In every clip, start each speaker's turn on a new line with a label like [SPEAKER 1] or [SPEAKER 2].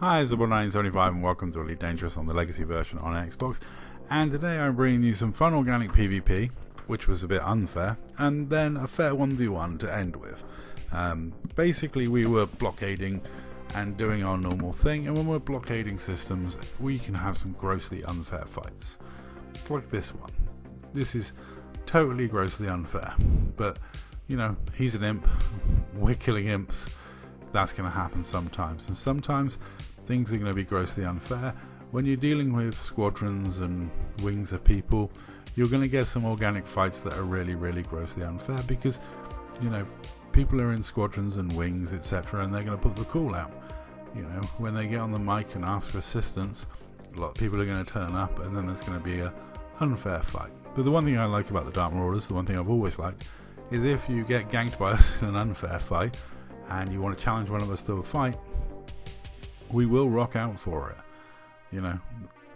[SPEAKER 1] Hi, it's Zebra975 and welcome to Elite Dangerous on the Legacy version on Xbox. And today I'm bringing you some fun organic PvP, which was a bit unfair, and then a fair 1v1 to end with. Basically we were blockading and doing our normal thing, and when we're blockading systems we can have some grossly unfair fights. Like this one. This is totally grossly unfair, but you know, he's an imp, we're killing imps. That's going to happen sometimes, and sometimes things are going to be grossly unfair. When you're dealing with squadrons and wings of people, you're going to get some organic fights that are really grossly unfair, because you know, people are in squadrons and wings, etc., and they're going to put the call out. You know, when they get on the mic and ask for assistance, a lot of people are going to turn up, and then there's going to be a unfair fight. But the one thing I like about the Dark Marauders, the one thing I've always liked, is if you get ganked by us in an unfair fight and you want to challenge one of us to a fight, we will rock out for it. You know,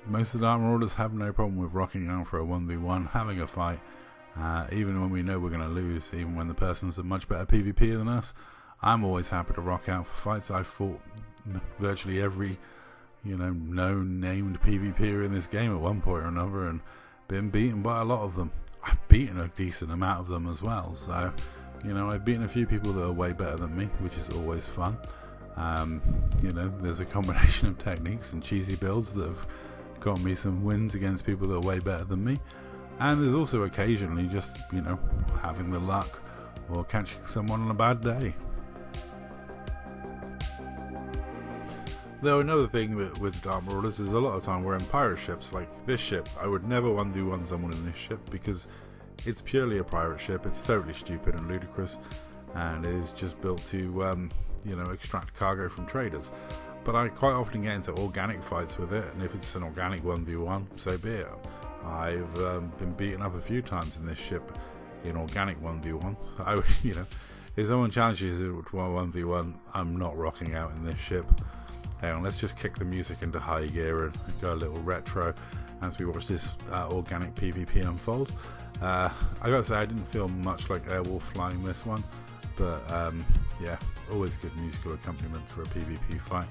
[SPEAKER 1] most of the Dark Marauders have no problem with rocking out for a 1v1, having a fight, even when we know we're going to lose, even when the person's a much better PvPer than us. I'm always happy to rock out for fights. I've fought virtually every, you know, known named PvPer in this game at one point or another, and been beaten by a lot of them. I've beaten a decent amount of them as well, so you know, I've beaten a few people that are way better than me, which is always fun. You know, there's a combination of techniques and cheesy builds that have got me some wins against people that are way better than me, and there's also occasionally just, you know, having the luck or catching someone on a bad day. Though another thing that with Dark Marauders is a lot of time we're in pirate ships. Like this ship, I would never 1v1 someone in this ship because it's purely a pirate ship. It's totally stupid and ludicrous, and it is just built to you know, extract cargo from traders. But I quite often get into organic fights with it, and if it's an organic 1v1, so be it. I've been beaten up a few times in this ship in organic 1v1s. I, you know, if someone challenges it to a 1v1, I'm not rocking out in this ship. Hang on, let's just kick the music into high gear and go a little retro as we watch this organic PvP unfold. I gotta say, I didn't feel much like Airwolf flying this one, but yeah, always good musical accompaniment for a PvP fight.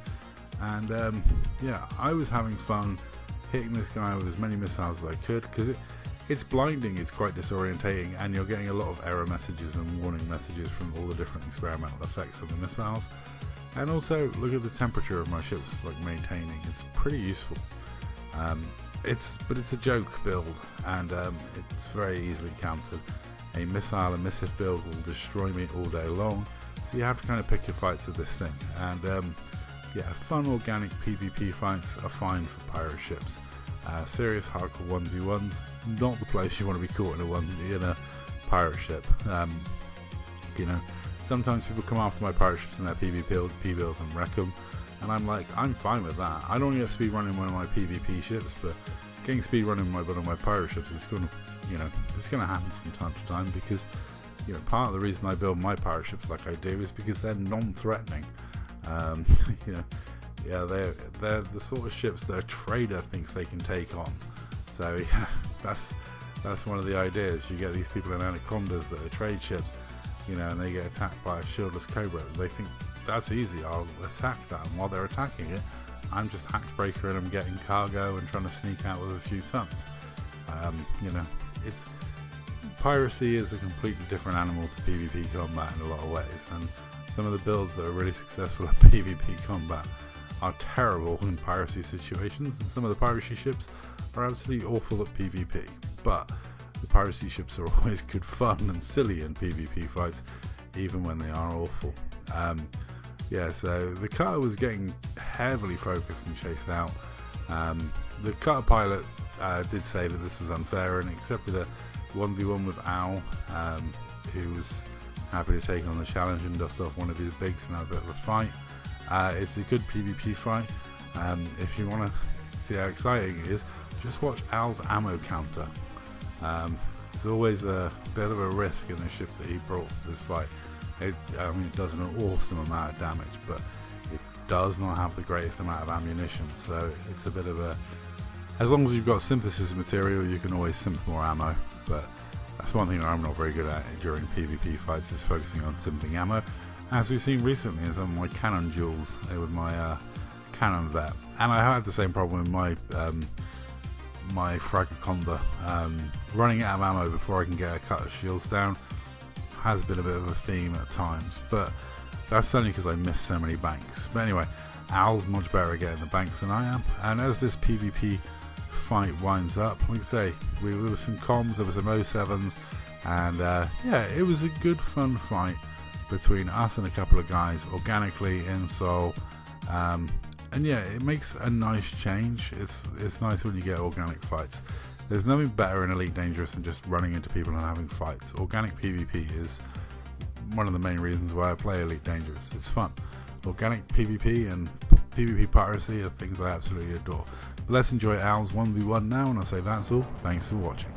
[SPEAKER 1] And yeah, I was having fun hitting this guy with as many missiles as I could, because it's blinding, it's quite disorientating, and you're getting a lot of error messages and warning messages from all the different experimental effects of the missiles. And also, look at the temperature of my ships, like maintaining. It's pretty useful. But it's a joke build, and it's very easily countered. A missile and missive build will destroy me all day long, so you have to kind of pick your fights with this thing. And yeah, fun organic PvP fights are fine for pirate ships. Serious hardcore 1v1s, not the place you want to be caught in a pirate ship. You know, sometimes people come after my pirate ships and their PvP builds and wreck them, and I'm like, I'm fine with that. I don't get speed running one of my PvP ships, but getting speed running one of my pirate ships is going to, you know, it's going to happen from time to time, because, you know, part of the reason I build my pirate ships like I do is because they're non-threatening. You know, yeah, they're the sort of ships that a trader thinks they can take on. So yeah, that's one of the ideas. You get these people in anacondas that are trade ships, you know, and they get attacked by a shieldless cobra. They think that's easy, I'll attack that, and while they're attacking it, I'm just hack breaker and I'm getting cargo and trying to sneak out with a few tons. You know, it's piracy is a completely different animal to PvP combat in a lot of ways, and some of the builds that are really successful at PvP combat are terrible in piracy situations, and some of the piracy ships are absolutely awful at PvP. But the piracy ships are always good fun and silly in PvP fights, even when they are awful. Yeah, so the cutter was getting heavily focused and chased out. The cutter pilot did say that this was unfair and accepted a 1v1 with Owl, who was happy to take on the challenge and dust off one of his bigs and have a bit of a fight. It's a good PvP fight. If you want to see how exciting it is, just watch Owl's ammo counter. It's always a bit of a risk in the ship that he brought to this fight. I mean, it does an awesome amount of damage, but it does not have the greatest amount of ammunition, so it's a bit of a... As long as you've got synthesis material, you can always simp more ammo, but that's one thing I'm not very good at during PvP fights, is focusing on simping ammo, as we've seen recently in some of my cannon duels with my cannon vet, and I had the same problem with my my Fragaconda. Running out of ammo before I can get a cut of shields down has been a bit of a theme at times, but that's only because I missed so many banks. But anyway, Al's much better at getting the banks than I am, and as this PvP fight winds up, like I say, there was some comms, there was some 07s, and yeah, it was a good fun fight between us and a couple of guys organically in Soul. And yeah, it makes a nice change. It's nice when you get organic fights. There's nothing better in Elite Dangerous than just running into people and having fights. Organic PvP is one of the main reasons why I play Elite Dangerous. It's fun. Organic PvP and PvP piracy are things I absolutely adore. But let's enjoy Al's 1v1 now, and I'll say that's all. Thanks for watching.